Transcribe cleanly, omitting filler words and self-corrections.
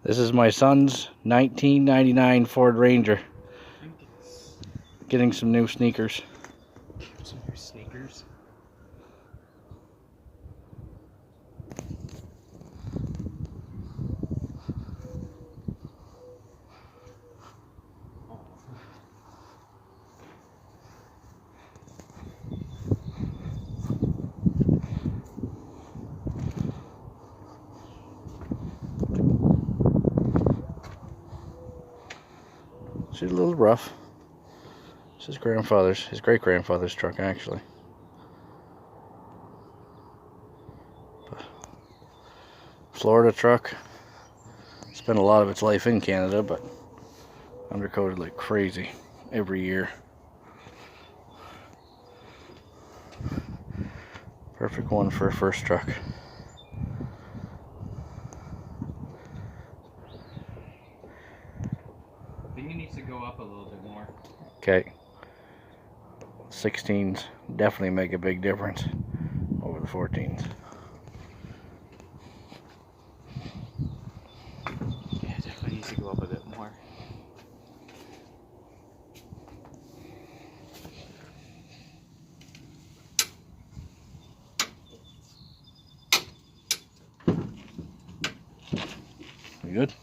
This is my son's 1999 Ford Ranger. Getting some new sneakers. Some new sneakers. She's a little rough. It's his great-grandfather's truck, actually. Florida truck. Spent a lot of its life in Canada, but undercoated like crazy every year. Perfect one for a first truck. I think it needs to go up a little bit more. Okay. 16s definitely make a big difference over the 14s. Yeah, it definitely needs to go up a bit more. You good?